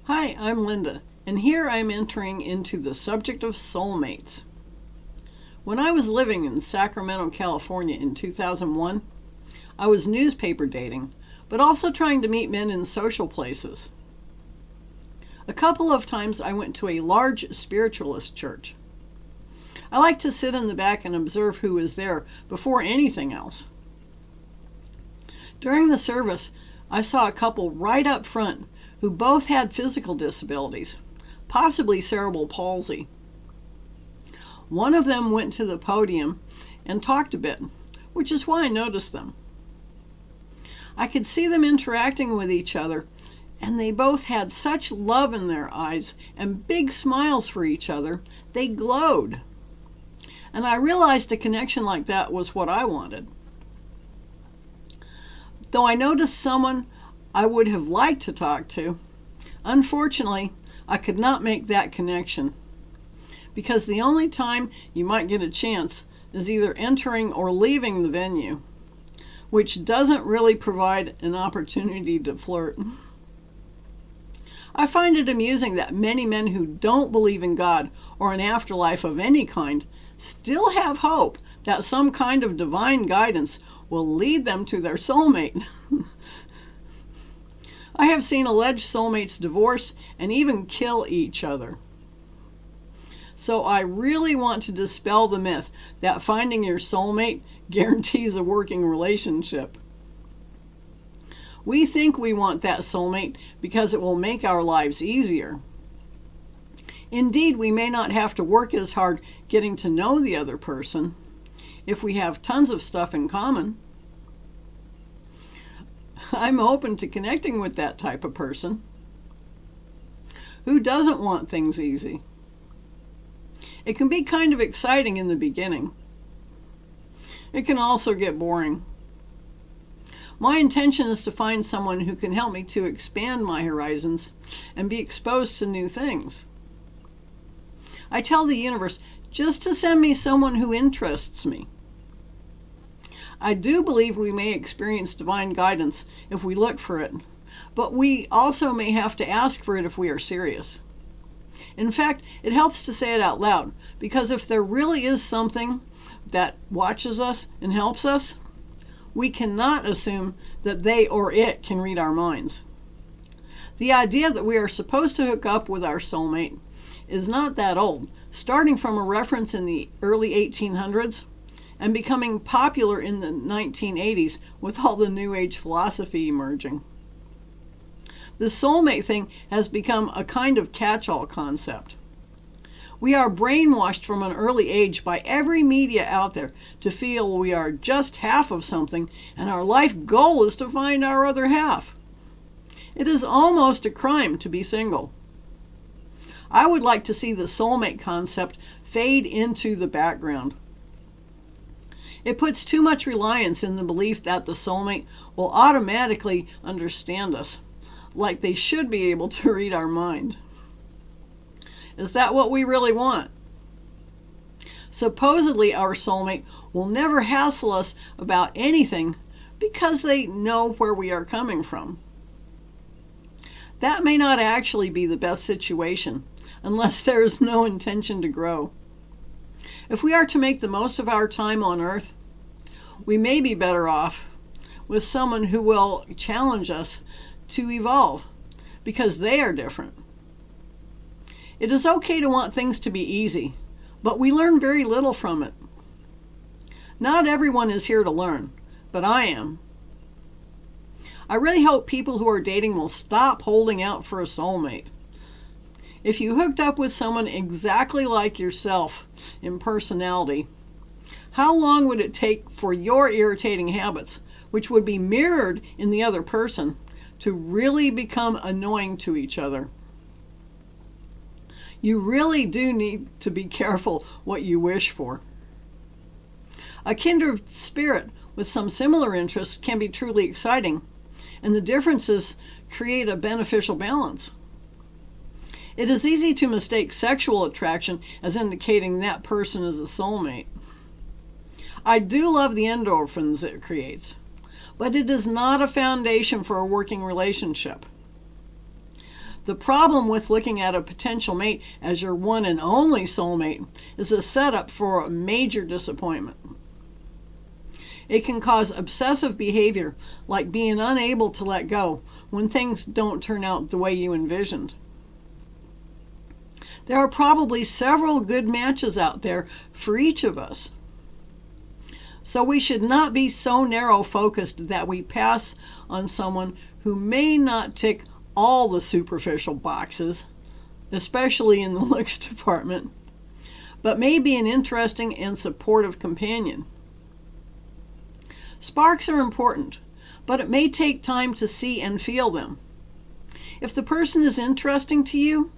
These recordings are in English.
Hi, I'm Linda, and here I'm entering into the subject of soulmates. When I was living in Sacramento, California in 2001, I was newspaper dating, but also trying to meet men in social places. A couple of times I went to a large spiritualist church. I like to sit in the back and observe who is there before anything else. During the service, I saw a couple right up front who both had physical disabilities, possibly cerebral palsy. One of them went to the podium and talked a bit, which is why I noticed them. I could see them interacting with each other, and they both had such love in their eyes and big smiles for each other, they glowed. And I realized a connection like that was what I wanted. Though I noticed someone I would have liked to talk to, unfortunately, I could not make that connection, because the only time you might get a chance is either entering or leaving the venue, which doesn't really provide an opportunity to flirt. I find it amusing that many men who don't believe in God or an afterlife of any kind still have hope that some kind of divine guidance will lead them to their soulmate. I have seen alleged soulmates divorce and even kill each other. So I really want to dispel the myth that finding your soulmate guarantees a working relationship. We think we want that soulmate because it will make our lives easier. Indeed, we may not have to work as hard getting to know the other person if we have tons of stuff in common. I'm open to connecting with that type of person. Who doesn't want things easy? It can be kind of exciting in the beginning. It can also get boring. My intention is to find someone who can help me to expand my horizons and be exposed to new things. I tell the universe just to send me someone who interests me. I do believe we may experience divine guidance if we look for it, but we also may have to ask for it if we are serious. In fact, it helps to say it out loud, because if there really is something that watches us and helps us, we cannot assume that they or it can read our minds. The idea that we are supposed to hook up with our soulmate is not that old, starting from a reference in the early 1800s and becoming popular in the 1980s with all the New Age philosophy emerging. The soulmate thing has become a kind of catch-all concept. We are brainwashed from an early age by every media out there to feel we are just half of something and our life goal is to find our other half. It is almost a crime to be single. I would like to see the soulmate concept fade into the background. It puts too much reliance in the belief that the soulmate will automatically understand us, like they should be able to read our mind. Is that what we really want? Supposedly our soulmate will never hassle us about anything because they know where we are coming from. That may not actually be the best situation unless there is no intention to grow. If we are to make the most of our time on earth, we may be better off with someone who will challenge us to evolve because they are different. It is okay to want things to be easy, but we learn very little from it. Not everyone is here to learn, but I am. I really hope people who are dating will stop holding out for a soulmate. If you hooked up with someone exactly like yourself in personality, how long would it take for your irritating habits, which would be mirrored in the other person, to really become annoying to each other? You really do need to be careful what you wish for. A kindred spirit with some similar interests can be truly exciting, and the differences create a beneficial balance. It is easy to mistake sexual attraction as indicating that person is a soulmate. I do love the endorphins it creates, but it is not a foundation for a working relationship. The problem with looking at a potential mate as your one and only soulmate is a setup for a major disappointment. It can cause obsessive behavior, like being unable to let go when things don't turn out the way you envisioned. There are probably several good matches out there for each of us. So we should not be so narrow-focused that we pass on someone who may not tick all the superficial boxes, especially in the looks department, but may be an interesting and supportive companion. Sparks are important, but it may take time to see and feel them. If the person is interesting to you,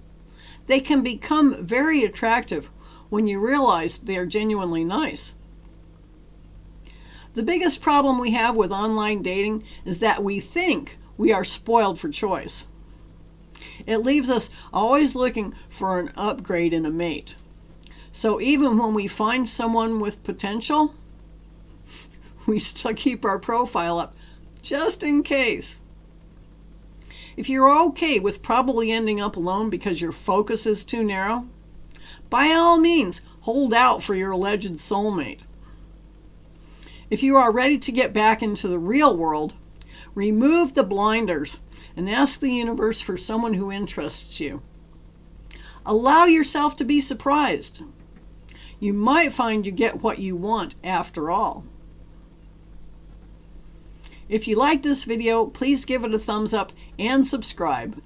they can become very attractive when you realize they are genuinely nice. The biggest problem we have with online dating is that we think we are spoiled for choice. It leaves us always looking for an upgrade in a mate. So even when we find someone with potential, we still keep our profile up just in case. If you're okay with probably ending up alone because your focus is too narrow, by all means, hold out for your alleged soulmate. If you are ready to get back into the real world, remove the blinders and ask the universe for someone who interests you. Allow yourself to be surprised. You might find you get what you want after all. If you like this video, please give it a thumbs up and subscribe.